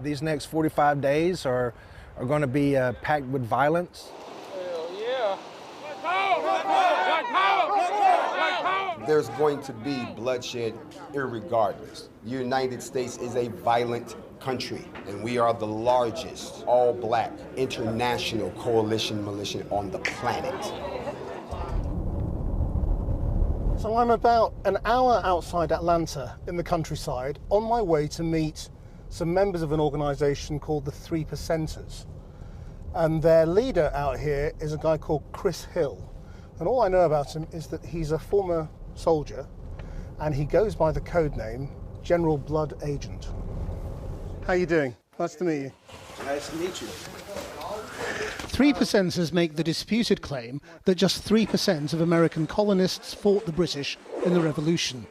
These next 45 days are going to be packed with violence. Hell yeah. There's going to be bloodshed irregardless. The United States is a violent country, and we are the largest all-black international coalition militia on the planet. So I'm about an hour outside Atlanta in the countryside on my way to meet some members of an organisation called the 3 Percenters. And their leader out here is a guy called Chris Hill. And all I know about him is that he's a former soldier and he goes by the code name General Blood Agent. How you doing? Nice to meet you. Nice to meet you. 3 Percenters make the disputed claim that just 3% of American colonists fought the British in the Revolution.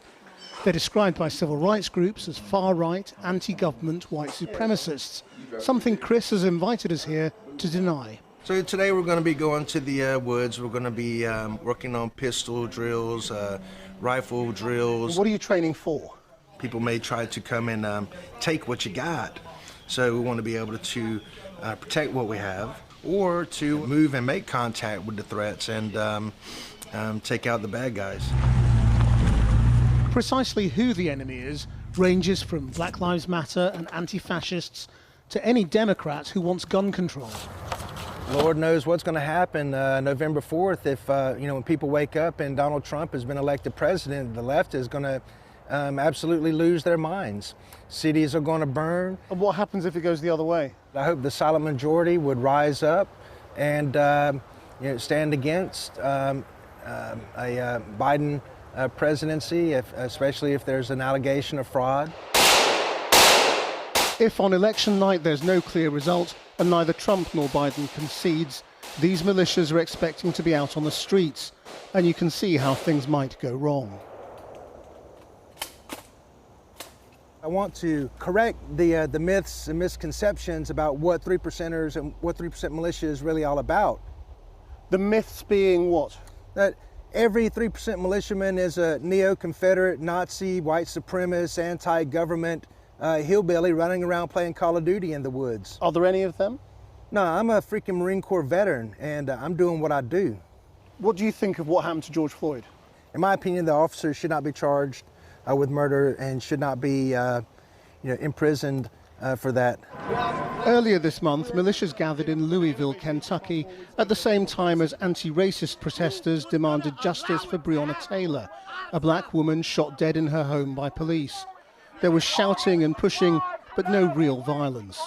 They're described by civil rights groups as far-right, anti-government white supremacists, something Chris has invited us here to deny. So today we're going to be going to the woods. We're going to be working on pistol drills, rifle drills. What are you training for? People may try to come and take what you got. So we want to be able to protect what we have, or to move and make contact with the threats and take out the bad guys. Precisely who the enemy is ranges from Black Lives Matter and anti-fascists to any Democrat who wants gun control. Lord knows what's going to happen November 4th if, when people wake up and Donald Trump has been elected president, the left is going to absolutely lose their minds. Cities are going to burn. And what happens if it goes the other way? I hope the silent majority would rise up and stand against a Biden presidency, especially if there's an allegation of fraud. If on election night there's no clear result and neither Trump nor Biden concedes, these militias are expecting to be out on the streets, and you can see how things might go wrong. I want to correct the myths and misconceptions about what 3 Percenters and what 3% militia is really all about. The myths being what? That every 3% militiaman is a neo-Confederate, Nazi, white supremacist, anti-government hillbilly running around playing Call of Duty in the woods. Are there any of them? No, I'm a freaking Marine Corps veteran, and I'm doing what I do. What do you think of what happened to George Floyd? In my opinion, the officers should not be charged with murder and should not be imprisoned for that. Earlier this month, militias gathered in Louisville, Kentucky, at the same time as anti-racist protesters demanded justice for Breonna Taylor, a black woman shot dead in her home by police. There was shouting and pushing, but no real violence.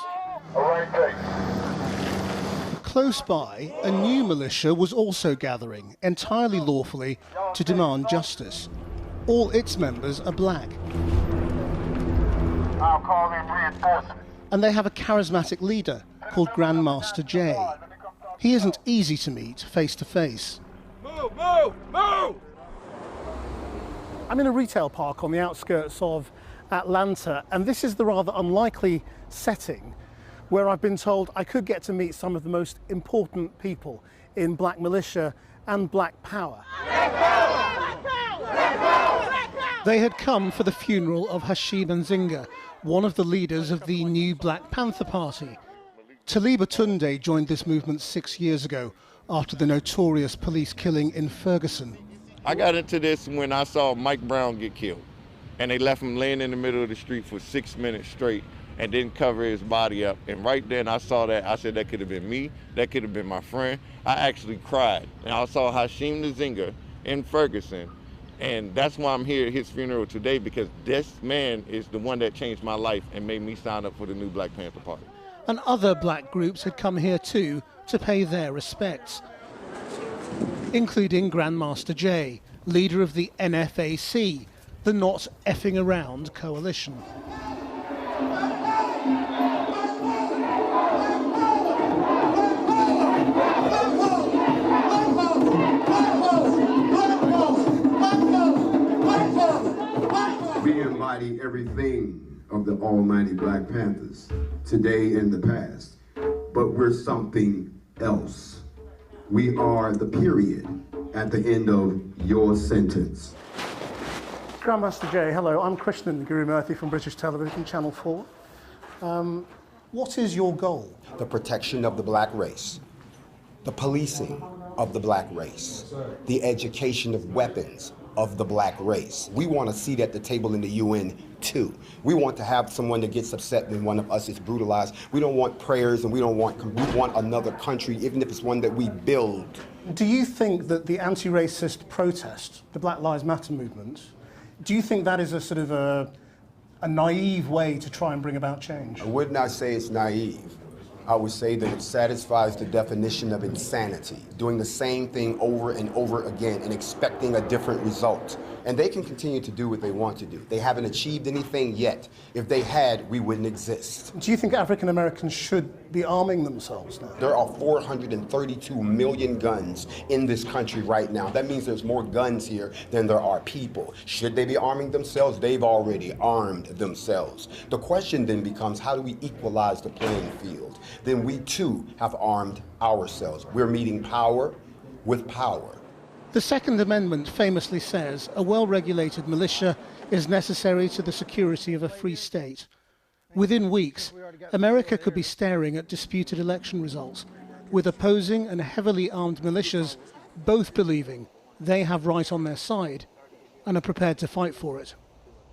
Close by, a new militia was also gathering, entirely lawfully, to demand justice. All its members are black. I'll call in reinforcements. And they have a charismatic leader called Grandmaster Jay. He isn't easy to meet face to face. Move, move, move! I'm in a retail park on the outskirts of Atlanta, and this is the rather unlikely setting where I've been told I could get to meet some of the most important people in black militia and black power. Black power! Black power! Black power! Black power! They had come for the funeral of Hashim Nzinga, one of the leaders of the new Black Panther Party. Taliba Tunde joined this movement 6 years ago after the notorious police killing in Ferguson. I got into this when I saw Mike Brown get killed, and they left him laying in the middle of the street for 6 minutes straight and didn't cover his body up. And right then I saw that, I said that could have been me, that could have been my friend. I actually cried. And I saw Hashim Nzinga in Ferguson, and that's why I'm here at his funeral today, because this man is the one that changed my life and made me sign up for the new Black Panther Party. And other black groups had come here too to pay their respects, including Grandmaster Jay, leader of the NFAC, the Not Effing Around coalition. We embody everything of the almighty Black Panthers, today and the past, but we're something else. We are the period at the end of your sentence. Grandmaster Jay, hello. I'm Krishnan Gurumurthy from British Television, Channel 4. What is your goal? The protection of the black race, the policing of the black race, the education of weapons of the black race. We want a seat at the table in the UN too. We want to have someone that gets upset when one of us is brutalized. We don't want prayers, and we want another country, even if it's one that we build. Do you think that the anti-racist protest, the Black Lives Matter movement, do you think that is a sort of a naive way to try and bring about change? I would not say it's naive. I would say that it satisfies the definition of insanity, doing the same thing over and over again and expecting a different result. And they can continue to do what they want to do. They haven't achieved anything yet. If they had, we wouldn't exist. Do you think African Americans should be arming themselves now? There are 432 million guns in this country right now. That means there's more guns here than there are people. Should they be arming themselves? They've already armed themselves. The question then becomes, how do we equalize the playing field? Then we too have armed ourselves. We're meeting power with power. The Second Amendment famously says a well-regulated militia is necessary to the security of a free state. Within weeks, America could be staring at disputed election results, with opposing and heavily armed militias both believing they have right on their side and are prepared to fight for it.